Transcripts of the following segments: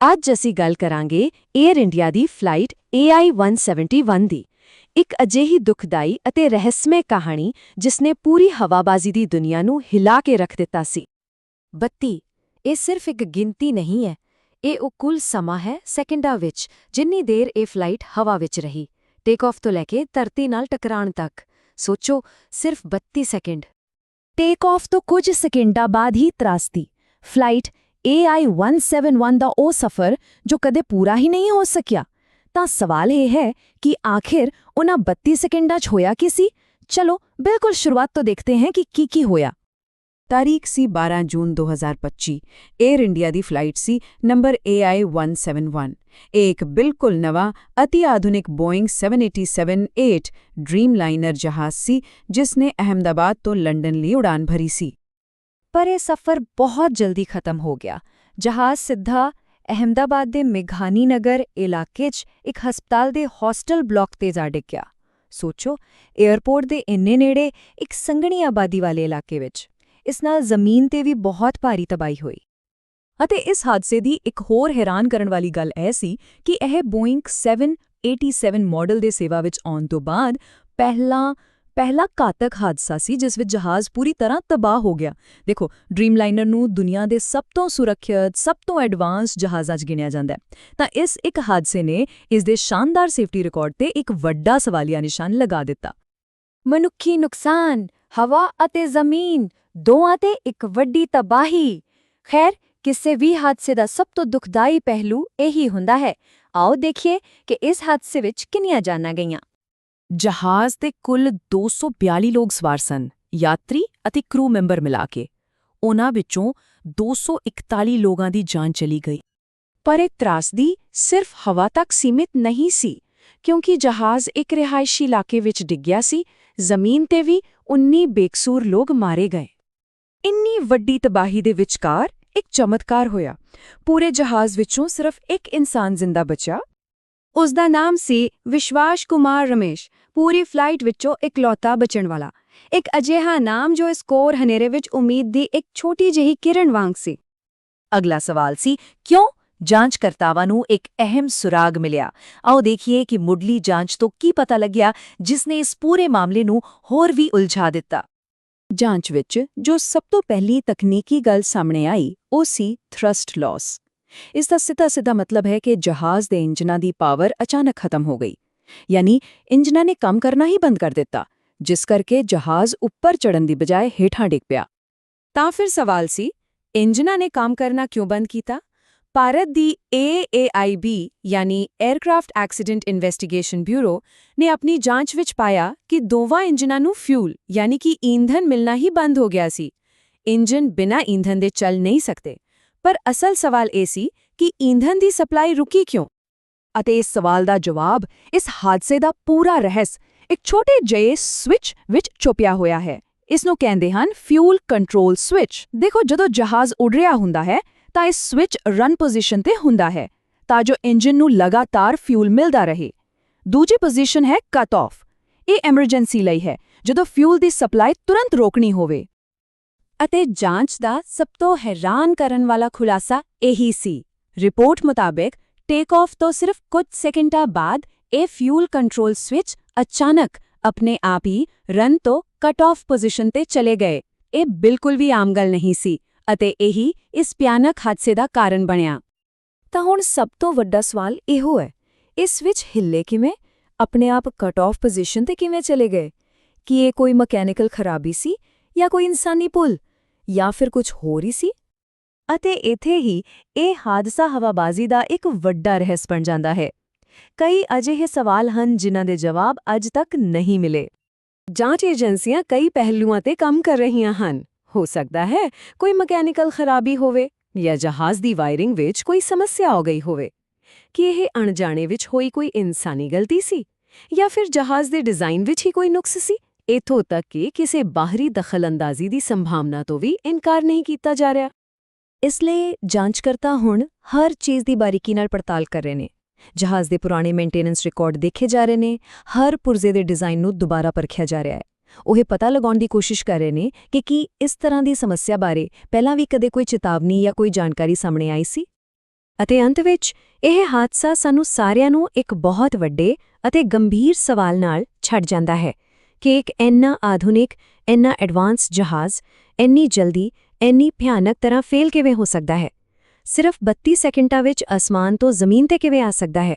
ਅੱਜ ਅਸੀਂ ਗੱਲ ਕਰਾਂਗੇ 에ਅਰ ਇੰਡੀਆ ਦੀ ਫਲਾਈਟ AI-171 ਦੀ। ਇੱਕ ਅਜਿਹੀ ਦੁਖਦਾਈ ਅਤੇ ਰਹੱਸਮਈ ਕਹਾਣੀ ਜਿਸ ਨੇ ਪੂਰੀ ਹਵਾਬਾਜ਼ੀ ਦੀ ਦੁਨੀਆ ਨੂੰ ਹਿਲਾ ਕੇ ਰੱਖ ਦਿੱਤਾ ਸੀ। 32 ਇਹ ਸਿਰਫ ਇੱਕ ਗਿਣਤੀ ਨਹੀਂ ਹੈ, ਇਹ ਉਹ ਕੁੱਲ ਸਮਾਂ ਹੈ ਸੈਕਿੰਡਾਂ ਵਿੱਚ ਜਿੰਨੀ ਦੇਰ ਇਹ ਫਲਾਈਟ ਹਵਾ ਵਿੱਚ ਰਹੀ, ਟੇਕ ਆਫ ਤੋਂ ਲੈ ਕੇ ਧਰਤੀ ਨਾਲ ਟਕਰਾਉਣ ਤੱਕ। ਸੋਚੋ, ਸਿਰਫ 32 ਸੈਕਿੰਡ। ਟੇਕ ਆਫ ਤੋਂ ਕੁਝ ਸੈਕਿੰਡਾਂ ਬਾਅਦ ਹੀ ਤਰਾਸਦੀ ਫਲਾਈਟ AI-171 ਦਾ ਉਹ ਸਫ਼ਰ ਜੋ ਕਦੇ ਪੂਰਾ ਹੀ ਨਹੀਂ ਹੋ ਸਕਿਆ। ਤਾਂ ਸਵਾਲ ਇਹ ਹੈ ਕਿ ਆਖਿਰ ਉਹਨਾਂ 32 ਸੈਕਿੰਡਾਂ 'ਚ ਹੋਇਆ ਕੀ ਸੀ? ਚਲੋ ਬਿਲਕੁਲ ਸ਼ੁਰੂਆਤ ਤੋਂ ਦੇਖਦੇ ਹਾਂ ਕਿ ਕੀ ਹੋਇਆ। ਤਾਰੀਖ ਸੀ 12 ਜੂਨ 2025। 에ਅਰ ਇੰਡੀਆ ਦੀ ਫਲਾਈਟ ਸੀ ਨੰਬਰ AI-171। ਇਹ ਇੱਕ ਬਿਲਕੁਲ ਨਵਾਂ ਅਤੀ ਆਧੁਨਿਕ ਬੋਇੰਗ 787-8 ਡ੍ਰੀਮਲਾਈਨਰ ਜਹਾਜ਼ ਸੀ ਜਿਸ ਨੇ ਅਹਿਮਦਾਬਾਦ ਤੋਂ ਲੰਡਨ ਲਈ ਉਡਾਨ ਭਰੀ ਸੀ। ਪਰ ਇਹ ਸਫ਼ਰ ਬਹੁਤ ਜਲਦੀ ਖਤਮ ਹੋ ਗਿਆ। ਜਹਾਜ਼ ਸਿੱਧਾ ਅਹਿਮਦਾਬਾਦ ਦੇ ਮੇਘਾਨੀ ਨਗਰ ਇਲਾਕੇ 'ਚ ਇੱਕ ਹਸਪਤਾਲ ਦੇ ਹੌਸਟਲ ਬਲਾਕ ਤੇ ਜਾ ਡਿੱਗਿਆ। ਸੋਚੋ, ਏਅਰਪੋਰਟ ਦੇ ਇੰਨੇ ਨੇੜੇ ਇੱਕ ਸੰਘਣੀ ਆਬਾਦੀ ਵਾਲੇ ਇਲਾਕੇ ਵਿੱਚ। ਇਸ ਨਾਲ ਜ਼ਮੀਨ ਤੇ ਵੀ ਬਹੁਤ ਭਾਰੀ ਤਬਾਹੀ ਹੋਈ। ਅਤੇ ਇਸ ਹਾਦਸੇ ਦੀ ਇੱਕ ਹੋਰ ਹੈਰਾਨ ਕਰਨ ਵਾਲੀ ਗੱਲ ਇਹ ਸੀ ਕਿ ਇਹ ਬੋਇੰਗ 787 ਮਾਡਲ ਦੇ ਸੇਵਾ ਵਿੱਚ ਆਉਣ ਤੋਂ ਬਾਅਦ ਪਹਿਲਾ ਘਾਤਕ ਹਾਦਸਾ ਸੀ ਜਿਸ ਵਿੱਚ ਜਹਾਜ਼ ਪੂਰੀ ਤਰ੍ਹਾਂ ਤਬਾਹ ਹੋ ਗਿਆ। ਦੇਖੋ, ਡ੍ਰੀਮਲਾਈਨਰ ਨੂੰ ਦੁਨੀਆ ਦੇ ਸਭ ਤੋਂ ਸੁਰੱਖਿਅਤ, ਸਭ ਤੋਂ ਐਡਵਾਂਸ ਜਹਾਜ਼ਾਂ 'ਚ ਗਿਣਿਆ ਜਾਂਦਾ ਹੈ। ਤਾਂ ਇਸ ਇੱਕ ਹਾਦਸੇ ਨੇ ਇਸ ਦੇ ਸ਼ਾਨਦਾਰ ਸੇਫਟੀ ਰਿਕਾਰਡ ਤੇ ਇੱਕ ਵੱਡਾ ਸਵਾਲੀਆ ਨਿਸ਼ਾਨ ਲਗਾ ਦਿੱਤਾ। ਮਨੁੱਖੀ ਨੁਕਸਾਨ, ਹਵਾ ਅਤੇ ਜ਼ਮੀਨ ਦੋਵਾਂ ਤੇ ਇੱਕ ਵੱਡੀ ਤਬਾਹੀ। ਖੈਰ, ਕਿਸੇ ਵੀ ਹਾਦਸੇ ਦਾ ਸਭ ਤੋਂ ਦੁਖਦਾਈ ਪਹਿਲੂ ਇਹੀ ਹੁੰਦਾ ਹੈ। ਆਓ ਦੇਖੀਏ ਕਿ ਇਸ ਹਾਦਸੇ ਵਿੱਚ ਕਿੰਨੀਆਂ ਜਾਨਾਂ ਗਈਆਂ। ਜਹਾਜ਼ ਤੇ ਕੁੱਲ 242 ਲੋਕ ਸਵਾਰ ਸਨ, ਯਾਤਰੀ ਅਤੇ ਕਰੂ ਮੈਂਬਰ ਮਿਲਾ ਕੇ। ਉਹਨਾਂ ਵਿੱਚੋਂ 241 ਲੋਕਾਂ ਦੀ ਜਾਨ ਚਲੀ ਗਈ। ਪਰ ਇਹ ਤਰਾਸਦੀ ਸਿਰਫ ਹਵਾ ਤੱਕ ਸੀਮਿਤ ਨਹੀਂ ਸੀ, ਕਿਉਂਕਿ ਜਹਾਜ਼ ਇੱਕ ਰਿਹਾਇਸ਼ੀ ਇਲਾਕੇ ਵਿੱਚ ਡਿੱਗਿਆ ਸੀ। ਜ਼ਮੀਨ ਤੇ ਵੀ 19 ਬੇਕਸੂਰ ਲੋਕ ਮਾਰੇ ਗਏ। ਇੰਨੀ ਵੱਡੀ ਤਬਾਹੀ ਦੇ ਵਿਚਕਾਰ ਇੱਕ ਚਮਤਕਾਰ ਹੋਇਆ। ਪੂਰੇ ਜਹਾਜ਼ ਵਿੱਚੋਂ ਸਿਰਫ ਇੱਕ ਇਨਸਾਨ ਜ਼ਿੰਦਾ ਬਚਿਆ। ਉਸ ਦਾ ਨਾਮ ਸੀ ਵਿਸ਼ਵਾਸ ਕੁਮਾਰ ਰਮੇਸ਼, ਪੂਰੀ ਫਲਾਈਟ ਵਿੱਚੋਂ ਇਕਲੌਤਾ ਬਚਣ ਵਾਲਾ। ਇੱਕ ਅਜਿਹਾ ਨਾਮ ਜੋ ਇਸ ਘੋਰ ਹਨੇਰੇ ਵਿੱਚ ਉਮੀਦ ਦੀ ਇੱਕ ਛੋਟੀ ਜਿਹੀ ਕਿਰਨ ਵਾਂਗ ਸੀ। ਅਗਲਾ ਸਵਾਲ ਸੀ, ਕਿਉਂ? ਜਾਂਚਕਰਤਾਵਾਂ ਨੂੰ ਇੱਕ ਅਹਿਮ ਸੁਰਾਗ ਮਿਲਿਆ। ਆਓ ਦੇਖੀਏ ਕਿ ਮੁੱਢਲੀ ਜਾਂਚ ਤੋਂ ਕੀ ਪਤਾ ਲੱਗਿਆ ਜਿਸ ਨੇ ਇਸ ਪੂਰੇ ਮਾਮਲੇ ਨੂੰ ਹੋਰ ਵੀ ਉਲਝਾ ਦਿੱਤਾ। ਜਾਂਚ ਵਿੱਚ ਜੋ ਸਭ ਤੋਂ ਪਹਿਲੀ ਤਕਨੀਕੀ ਗੱਲ ਸਾਹਮਣੇ ਆਈ ਉਹ ਸੀ ਥਰਸਟ ਲਾਸ। ਇਸ ਦਾ ਸਿੱਧਾ ਮਤਲਬ ਹੈ ਕਿ ਜਹਾਜ਼ ਦੇ ਇੰਜਨਾਂ ਦੀ ਪਾਵਰ ਅਚਾਨਕ ਖਤਮ ਹੋ ਗਈ, ਯਾਨੀ ਇੰਜਨਾਂ ਨੇ ਕੰਮ ਕਰਨਾ ਹੀ ਬੰਦ ਕਰ ਦਿੱਤਾ, ਜਿਸ ਕਰਕੇ ਜਹਾਜ਼ ਉੱਪਰ ਚੜ੍ਹਨ ਦੀ ਬਜਾਏ ਹੇਠਾਂ ਡਿੱਗ ਪਿਆ। ਤਾਂ ਫਿਰ ਸਵਾਲ ਸੀ, ਇੰਜਨਾਂ ਨੇ ਕੰਮ ਕਰਨਾ ਕਿਉਂ ਬੰਦ ਕੀਤਾ? ਭਾਰਤ ਦੀ AAIB ਯਾਨੀ 에ਅਰਕ੍ਰਾਫਟ ਐਕਸੀਡੈਂਟ ਇਨਵੈਸਟੀਗੇਸ਼ਨ ਬਿਊਰੋ ਨੇ ਆਪਣੀ ਜਾਂਚ ਵਿੱਚ ਪਾਇਆ ਕਿ ਦੋਵਾਂ ਇੰਜਨਾਂ ਨੂੰ ਫਿਊਲ ਯਾਨੀ ਕਿ ਈਂਧਨ ਮਿਲਣਾ ਹੀ ਬੰਦ ਹੋ ਗਿਆ ਸੀ। ਇੰਜਨ ਬਿਨਾਂ ਈਂਧਨ ਦੇ ਚੱਲ ਨਹੀਂ ਸਕਦੇ। ਪਰ ਅਸਲ ਸਵਾਲ ਇਹ ਸੀ ਕਿ ਈਂਧਨ ਦੀ ਸਪਲਾਈ ਰੁਕੀ ਕਿਉਂ? ਅਤੇ ਇਸ ਸਵਾਲ ਦਾ ਜਵਾਬ ਇਸ ਹਾਦਸੇ ਦਾ ਪੂਰਾ ਰਹੱਸ ਇੱਕ ਛੋਟੇ ਜਿਹੇ ਸਵਿਚ ਵਿੱਚ ਛੁਪਿਆ ਹੋਇਆ ਹੈ। ਇਸ ਨੂੰ ਕਹਿੰਦੇ ਹਨ ਫਿਊਲ ਕੰਟਰੋਲ ਸਵਿਚ। ਦੇਖੋ, ਜਦੋਂ ਜਹਾਜ਼ ਉੱਡ ਰਿਹਾ ਹੁੰਦਾ ਹੈ ਤਾਂ ਇਸ ਸਵਿਚ ਰਨ ਪੋਜੀਸ਼ਨ ਤੇ ਹੁੰਦਾ ਹੈ ਤਾਂ ਜੋ ਇੰਜਨ ਨੂੰ ਲਗਾਤਾਰ ਫਿਊਲ ਮਿਲਦਾ ਰਹੇ। ਦੂਜੀ ਪੋਜੀਸ਼ਨ ਹੈ ਕੱਟ ਆਫ। ਇਹ ਐਮਰਜੈਂਸੀ ਲਈ ਹੈ, ਜਦੋਂ ਫਿਊਲ ਦੀ ਸਪਲਾਈ ਤੁਰੰਤ ਰੋਕਣੀ ਹੋਵੇ। ਅਤੇ ਜਾਂਚ ਦਾ ਸਭ ਤੋਂ ਹੈਰਾਨ ਕਰਨ ਵਾਲਾ ਖੁਲਾਸਾ ਇਹੀ ਸੀ। ਰਿਪੋਰਟ ਮੁਤਾਬਕ ਟੇਕ ਆਫ ਤੋਂ ਸਿਰਫ ਕੁਝ ਸੈਕਿੰਡਾਂ ਬਾਅਦ ਇਹ ਫਿਊਲ ਕੰਟਰੋਲ ਸਵਿਚ ਅਚਾਨਕ ਆਪਣੇ ਆਪ ਹੀ ਰਨ ਤੋਂ ਕੱਟ ਆਫ ਪੋਜੀਸ਼ਨ ਤੇ ਚਲੇ ਗਏ। ਇਹ ਬਿਲਕੁਲ ਵੀ ਆਮ ਗੱਲ ਨਹੀਂ ਸੀ ਅਤੇ ਇਹੀ ਇਸ ਭਿਆਨਕ ਹਾਦਸੇ ਦਾ ਕਾਰਨ ਬਣਿਆ। ਤਾਂ ਹੁਣ ਸਭ ਤੋਂ ਵੱਡਾ ਸਵਾਲ ਇਹੋ ਹੈ, ਇਹ ਸਵਿਚ ਹਿੱਲੇ ਕਿਵੇਂ? ਆਪਣੇ ਆਪ ਕੱਟ ਆਫ ਪੋਜੀਸ਼ਨ ਤੇ ਕਿਵੇਂ ਚਲੇ ਗਏ? ਕੀ ਇਹ ਕੋਈ ਮਕੈਨੀਕਲ ਖਰਾਬੀ ਸੀ ਜਾਂ ਕੋਈ ਇਨਸਾਨੀ ਭੁੱਲ ਜਾਂ ਫਿਰ ਕੁਝ ਹੋਰ ਹੀ ਸੀ? ਅਤੇ ਇੱਥੇ ਹੀ ਇਹ ਹਾਦਸਾ ਹਵਾਬਾਜ਼ੀ ਦਾ ਇੱਕ ਵੱਡਾ ਰਹੱਸ ਬਣ ਜਾਂਦਾ ਹੈ। ਕਈ ਅਜਿਹੇ ਸਵਾਲ ਹਨ ਜਿਨ੍ਹਾਂ ਦੇ ਜਵਾਬ ਅੱਜ ਤੱਕ ਨਹੀਂ ਮਿਲੇ। ਜਾਂਚ ਏਜੰਸੀਆਂ ਕਈ ਪਹਿਲੂਆਂ ਤੇ ਕੰਮ ਕਰ ਰਹੀਆਂ ਹਨ। ਹੋ ਸਕਦਾ ਹੈ ਕੋਈ ਮਕੈਨੀਕਲ ਖਰਾਬੀ ਹੋਵੇ ਜਾਂ ਜਹਾਜ਼ ਦੀ ਵਾਇਰਿੰਗ ਵਿੱਚ ਕੋਈ ਸਮੱਸਿਆ ਹੋ ਗਈ ਹੋਵੇ। ਕੀ ਇਹ ਅਣਜਾਣੇ ਵਿੱਚ ਹੋਈ ਕੋਈ ਇਨਸਾਨੀ ਗਲਤੀ ਸੀ ਜਾਂ ਫਿਰ ਜਹਾਜ਼ ਦੇ ਡਿਜ਼ਾਈਨ ਵਿੱਚ ਹੀ ਕੋਈ ਨੁਕਸ ਸੀ? ਇੱਥੋਂ ਤੱਕ ਕਿ ਕਿਸੇ ਬਾਹਰੀ ਦਖਲਅੰਦਾਜ਼ੀ ਦੀ ਸੰਭਾਵਨਾ ਤੋਂ ਵੀ ਇਨਕਾਰ ਨਹੀਂ ਕੀਤਾ ਜਾ ਰਿਹਾ। ਇਸ ਲਈ ਜਾਂਚਕਰਤਾ ਹੁਣ ਹਰ ਚੀਜ਼ ਦੀ ਬਾਰੀਕੀ ਨਾਲ ਪੜਤਾਲ ਕਰ ਰਹੇ ਨੇ। ਜਹਾਜ਼ ਦੇ ਪੁਰਾਣੇ ਮੇਨਟੇਨੈਂਸ ਰਿਕਾਰਡ ਦੇਖੇ ਜਾ ਰਹੇ ਨੇ, ਹਰ ਪੁਰਜ਼ੇ ਦੇ ਡਿਜ਼ਾਈਨ ਨੂੰ ਦੁਬਾਰਾ ਪਰਖਿਆ ਜਾ ਰਿਹਾ ਹੈ। ਉਹ ਇਹ ਪਤਾ ਲਗਾਉਣ ਦੀ ਕੋਸ਼ਿਸ਼ ਕਰ ਰਹੇ ਨੇ ਕਿ ਕੀ ਇਸ ਤਰ੍ਹਾਂ ਦੀ ਸਮੱਸਿਆ ਬਾਰੇ ਪਹਿਲਾਂ ਵੀ ਕਦੇ ਕੋਈ ਚੇਤਾਵਨੀ ਜਾਂ ਕੋਈ ਜਾਣਕਾਰੀ ਸਾਹਮਣੇ ਆਈ ਸੀ। ਅਤੇ ਅੰਤ ਵਿੱਚ ਇਹ ਹਾਦਸਾ ਸਾਨੂੰ ਸਾਰਿਆਂ ਨੂੰ ਇੱਕ ਬਹੁਤ ਵੱਡੇ ਅਤੇ ਗੰਭੀਰ ਸਵਾਲ ਨਾਲ ਛੱਡ ਜਾਂਦਾ ਹੈ ਕਿ ਇੱਕ ਇੰਨਾ ਆਧੁਨਿਕ, ਇੰਨਾ ਐਡਵਾਂਸ ਜਹਾਜ਼ ਇੰਨੀ ਜਲਦੀ, ਇੰਨੀ ਭਿਆਨਕ ਤਰ੍ਹਾਂ ਫੇਲ ਕਿਵੇਂ ਹੋ ਸਕਦਾ ਹੈ? ਸਿਰਫ 32 ਸੈਕਿੰਡਾਂ ਵਿੱਚ ਅਸਮਾਨ ਤੋਂ ਜ਼ਮੀਨ ਤੇ ਕਿਵੇਂ ਆ ਸਕਦਾ ਹੈ?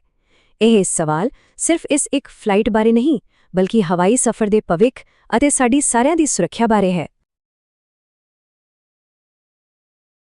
ਇਹ ਸਵਾਲ ਸਿਰਫ ਇਸ ਇੱਕ ਫਲਾਈਟ ਬਾਰੇ ਨਹੀਂ, ਬਲਕਿ ਹਵਾਈ ਸਫ਼ਰ ਦੇ ਭਵਿੱਖ ਅਤੇ ਸਾਡੀ ਸਾਰਿਆਂ ਦੀ ਸੁਰੱਖਿਆ ਬਾਰੇ ਹੈ।